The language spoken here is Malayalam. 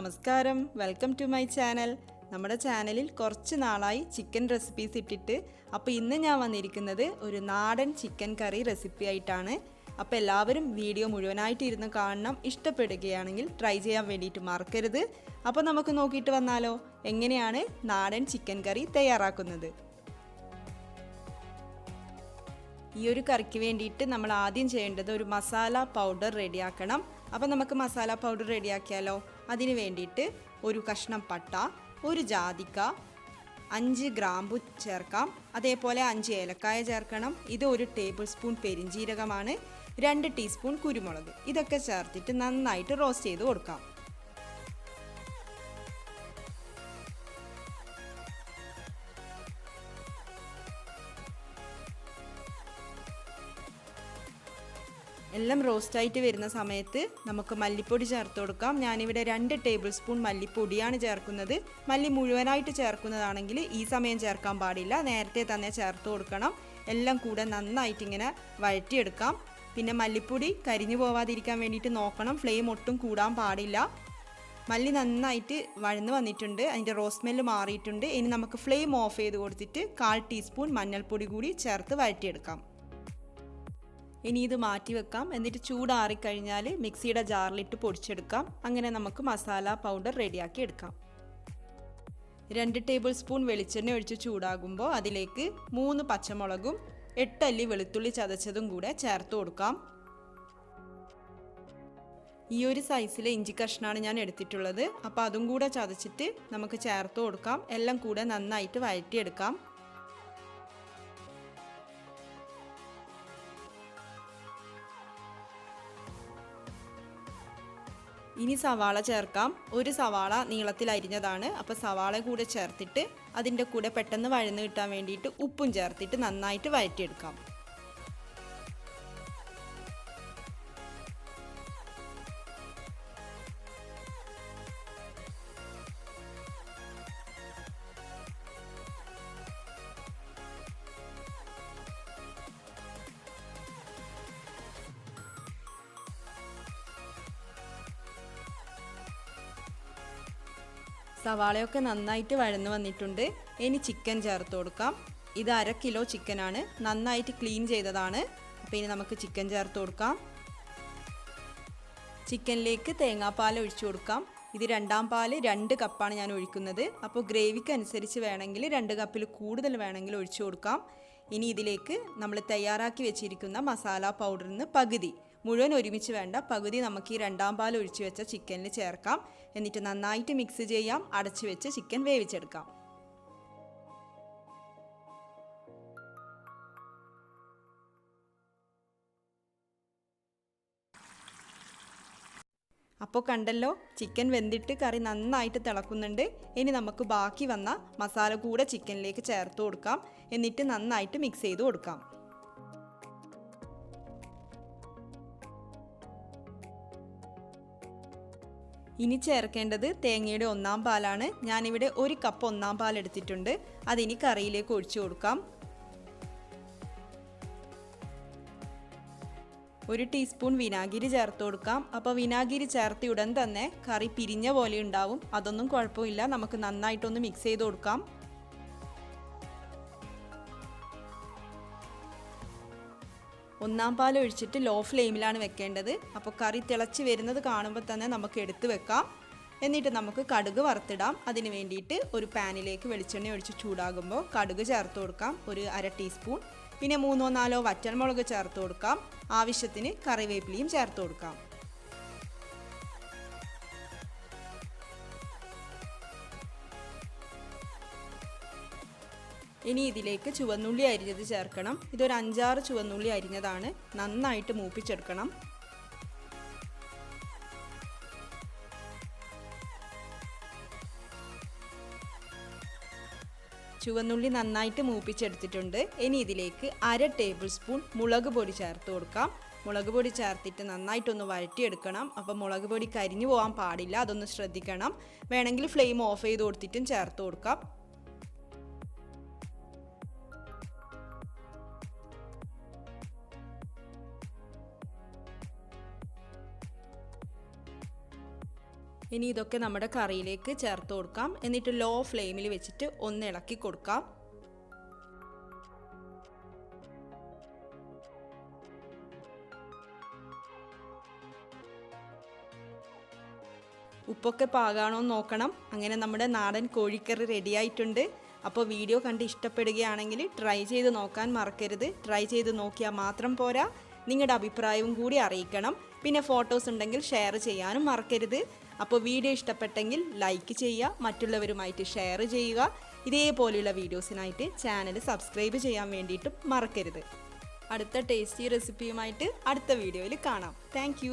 നമസ്കാരം, വെൽക്കം ടു മൈ ചാനൽ. നമ്മുടെ ചാനലിൽ കുറച്ച് നാളായി ചിക്കൻ റെസിപ്പീസ് ഇട്ടിട്ട്. അപ്പോൾ ഇന്ന് ഞാൻ വന്നിരിക്കുന്നത് ഒരു നാടൻ ചിക്കൻ കറി റെസിപ്പി ആയിട്ടാണ്. അപ്പോൾ എല്ലാവരും വീഡിയോ മുഴുവനായിട്ട് ഇരുന്ന് കാണണം. ഇഷ്ടപ്പെടുകയാണെങ്കിൽ ട്രൈ ചെയ്യാൻ വേണ്ടിയിട്ട് മറക്കരുത്. അപ്പോൾ നമുക്ക് നോക്കിയിട്ട് വന്നാലോ എങ്ങനെയാണ് നാടൻ ചിക്കൻ കറി തയ്യാറാക്കുന്നത്. ഈ ഒരു കറിക്ക് വേണ്ടിയിട്ട് നമ്മൾ ആദ്യം ചെയ്യേണ്ടത് ഒരു മസാല പൗഡർ റെഡിയാക്കണം. അപ്പോൾ നമുക്ക് മസാല പൗഡർ റെഡിയാക്കിയാലോ. അതിന് വേണ്ടിയിട്ട് ഒരു കഷ്ണം പട്ട, ഒരു ജാതിക്ക, 5 ഗ്രാമ്പു ചേർക്കാം. അതേപോലെ 5 ഏലക്കായ ചേർക്കണം. ഇത് 1 ടേബിൾ സ്പൂൺ പെരിഞ്ജീരകമാണ്. 2 ടീസ്പൂൺ കുരുമുളക്. ഇതൊക്കെ ചേർത്തിട്ട് നന്നായിട്ട് റോസ്റ്റ് ചെയ്ത് കൊടുക്കാം. എല്ലാം റോസ്റ്റായിട്ട് വരുന്ന സമയത്ത് നമുക്ക് മല്ലിപ്പൊടി ചേർത്ത് കൊടുക്കാം. ഞാനിവിടെ 2 ടേബിൾ സ്പൂൺ മല്ലിപ്പൊടിയാണ് ചേർക്കുന്നത്. മല്ലി മുഴുവനായിട്ട് ചേർക്കുന്നതാണെങ്കിൽ ഈ സമയം ചേർക്കാൻ പാടില്ല, നേരത്തെ തന്നെ ചേർത്ത് കൊടുക്കണം. എല്ലാം കൂടെ നന്നായിട്ട് ഇങ്ങനെ വഴറ്റിയെടുക്കാം. പിന്നെ മല്ലിപ്പൊടി കരിഞ്ഞു പോവാതിരിക്കാൻ വേണ്ടിയിട്ട് നോക്കണം, ഫ്ലെയിം ഒട്ടും കൂടാൻ പാടില്ല. മല്ലി നന്നായിട്ട് വഴന്ന് വന്നിട്ടുണ്ട്, അതിൻ്റെ റോസ് സ്മെല്ല് മാറിയിട്ടുണ്ട്. ഇനി നമുക്ക് ഫ്ലെയിം ഓഫ് ചെയ്ത് കൊടുത്തിട്ട് 1/4 ടീസ്പൂൺ മഞ്ഞൾപ്പൊടി കൂടി ചേർത്ത് വഴറ്റിയെടുക്കാം. ഇനി ഇത് മാറ്റി വെക്കാം. എന്നിട്ട് ചൂടാറിക്കഴിഞ്ഞാൽ മിക്സിയുടെ ജാറിലിട്ട് പൊടിച്ചെടുക്കാം. അങ്ങനെ നമുക്ക് മസാല പൗഡർ റെഡിയാക്കി എടുക്കാം. 2 ടേബിൾ സ്പൂൺ വെളിച്ചെണ്ണ ഒഴിച്ച് ചൂടാകുമ്പോൾ അതിലേക്ക് 3 പച്ചമുളകും 8 അല്ലി വെളുത്തുള്ളി ചതച്ചതും കൂടെ ചേർത്ത് കൊടുക്കാം. ഈ ഒരു സൈസിലെ ഇഞ്ചി കഷ്ണമാണ് ഞാൻ എടുത്തിട്ടുള്ളത്. അപ്പോൾ അതും കൂടെ ചതച്ചിട്ട് നമുക്ക് ചേർത്ത് കൊടുക്കാം. എല്ലാം കൂടെ നന്നായിട്ട് വഴറ്റിയെടുക്കാം. ഇനി സവാള ചേർക്കാം. ഒരു സവാള നീളത്തിൽ അരിഞ്ഞതാണ്. അപ്പോൾ സവാള കൂടെ ചേർത്തിട്ട് അതിൻ്റെ കൂടെ പെട്ടെന്ന് വഴന്ന് കിട്ടാൻ വേണ്ടിയിട്ട് ഉപ്പും ചേർത്തിട്ട് നന്നായിട്ട് വഴറ്റിയെടുക്കാം. സവാളയൊക്കെ നന്നായിട്ട് വഴന്ന് വന്നിട്ടുണ്ട്. ഇനി ചിക്കൻ ചേർത്ത് കൊടുക്കാം. ഇത് 1/2 കിലോ ചിക്കനാണ്, നന്നായിട്ട് ക്ലീൻ ചെയ്തതാണ്. അപ്പോൾ ഇനി നമുക്ക് ചിക്കൻ ചേർത്ത് കൊടുക്കാം. ചിക്കനിലേക്ക് തേങ്ങാപ്പാൽ ഒഴിച്ചു കൊടുക്കാം. ഇത് 2ാം പാൽ 2 കപ്പാണ് ഞാൻ ഒഴിക്കുന്നത്. അപ്പോൾ ഗ്രേവിക്ക് അനുസരിച്ച് വേണമെങ്കിൽ 2 കപ്പിൽ കൂടുതൽ വേണമെങ്കിൽ ഒഴിച്ചു കൊടുക്കാം. ഇനി ഇതിലേക്ക് നമ്മൾ തയ്യാറാക്കി വെച്ചിരിക്കുന്ന മസാല പൗഡറിൽ നിന്ന് പകുതി, മുഴുവൻ ഒരുമിച്ച് വേണ്ട, പകുതി നമുക്ക് ഈ 2ാം പാൽ ഒഴിച്ചു വെച്ച ചിക്കനിൽ ചേർക്കാം. എന്നിട്ട് നന്നായിട്ട് മിക്സ് ചെയ്യാം. അടച്ചു വെച്ച് ചിക്കൻ വേവിച്ചെടുക്കാം. അപ്പോൾ കണ്ടല്ലോ, ചിക്കൻ വെന്തിട്ട് കറി നന്നായിട്ട് തിളക്കുന്നുണ്ട്. ഇനി നമുക്ക് ബാക്കി വന്ന മസാല കൂടെ ചിക്കനിലേക്ക് ചേർത്ത് കൊടുക്കാം. എന്നിട്ട് നന്നായിട്ട് മിക്സ് ചെയ്ത് കൊടുക്കാം. ഇനി ചേർക്കേണ്ടത് തേങ്ങയുടെ 1ാം പാലാണ്. ഞാനിവിടെ 1 കപ്പ് 1ാം പാൽ എടുത്തിട്ടുണ്ട്. അതിനി കറിയിലേക്ക് ഒഴിച്ചു കൊടുക്കാം. 1 ടീസ്പൂൺ വിനാഗിരി ചേർത്ത് കൊടുക്കാം. അപ്പോൾ വിനാഗിരി ചേർത്ത ഉടൻ തന്നെ കറി പിരിഞ്ഞ പോലെ ഉണ്ടാവും. അതൊന്നും കുഴപ്പമില്ല, നമുക്ക് നന്നായിട്ടൊന്ന് മിക്സ് ചെയ്ത് കൊടുക്കാം. ഒന്നാം പാൽ ഒഴിച്ചിട്ട് ലോ ഫ്ലെയിമിലാണ് വെക്കേണ്ടത്. അപ്പോൾ കറി തിളച്ച് വരുന്നത് കാണുമ്പോൾ തന്നെ നമുക്ക് എടുത്ത് വെക്കാം. എന്നിട്ട് നമുക്ക് കടുക് വറുത്തിടാം. അതിന് വേണ്ടിയിട്ട് ഒരു പാനിലേക്ക് വെളിച്ചെണ്ണ ഒഴിച്ച് ചൂടാകുമ്പോൾ കടുക് ചേർത്ത് കൊടുക്കാം, ഒരു 1/2 ടീസ്പൂൺ. പിന്നെ 3-4 വറ്റൽമുളക് ചേർത്ത് കൊടുക്കാം. ആവശ്യത്തിന് കറിവേപ്പിലയും ചേർത്ത് കൊടുക്കാം. ഇനി ഇതിലേക്ക് ചുവന്നുള്ളി അരിഞ്ഞത് ചേർക്കണം. ഇതൊരു 5-6 ചുവന്നുള്ളി അരിഞ്ഞതാണ്. നന്നായിട്ട് മൂപ്പിച്ചെടുക്കണം. ചുവന്നുള്ളി നന്നായിട്ട് മൂപ്പിച്ചെടുത്തിട്ടുണ്ട്. ഇനി ഇതിലേക്ക് 1/2 ടേബിൾ സ്പൂൺ മുളക് പൊടി ചേർത്ത് കൊടുക്കാം. മുളക് പൊടി ചേർത്തിട്ട് നന്നായിട്ടൊന്ന് വഴറ്റിയെടുക്കണം. അപ്പോൾ മുളക് പൊടി കരിഞ്ഞു പോകാൻ പാടില്ല, അതൊന്ന് ശ്രദ്ധിക്കണം. വേണമെങ്കിൽ ഫ്ലെയിം ഓഫ് ചെയ്ത് കൊടുത്തിട്ടും ചേർത്ത് കൊടുക്കാം. ഇനി ഇതൊക്കെ നമ്മുടെ കറിയിലേക്ക് ചേർത്ത് കൊടുക്കാം. എന്നിട്ട് ലോ ഫ്ലെയിമിൽ വെച്ചിട്ട് ഒന്ന് ഇളക്കി കൊടുക്കാം. ഉപ്പൊക്കെ പാകാണോ എന്ന് നോക്കണം. അങ്ങനെ നമ്മുടെ നാടൻ കോഴിക്കറി റെഡി ആയിട്ടുണ്ട്. അപ്പോൾ വീഡിയോ കണ്ട് ഇഷ്ടപ്പെടുകയാണെങ്കിൽ ട്രൈ ചെയ്ത് നോക്കാൻ മറക്കരുത്. ട്രൈ ചെയ്ത് നോക്കിയാൽ മാത്രം പോരാ, നിങ്ങളുടെ അഭിപ്രായവും കൂടി അറിയിക്കണം. പിന്നെ ഫോട്ടോസ് ഉണ്ടെങ്കിൽ ഷെയർ ചെയ്യാനും മറക്കരുത്. അപ്പോൾ വീഡിയോ ഇഷ്ടപ്പെട്ടെങ്കിൽ ലൈക്ക് ചെയ്യുക, മറ്റുള്ളവരുമായിട്ട് ഷെയർ ചെയ്യുക. ഇതേപോലെയുള്ള വീഡിയോസിനായിട്ട് ചാനൽ സബ്സ്ക്രൈബ് ചെയ്യാൻ വേണ്ടിയിട്ടും മറക്കരുത്. അടുത്ത ടേസ്റ്റി റെസിപ്പിയുമായിട്ട് അടുത്ത വീഡിയോയിൽ കാണാം. താങ്ക്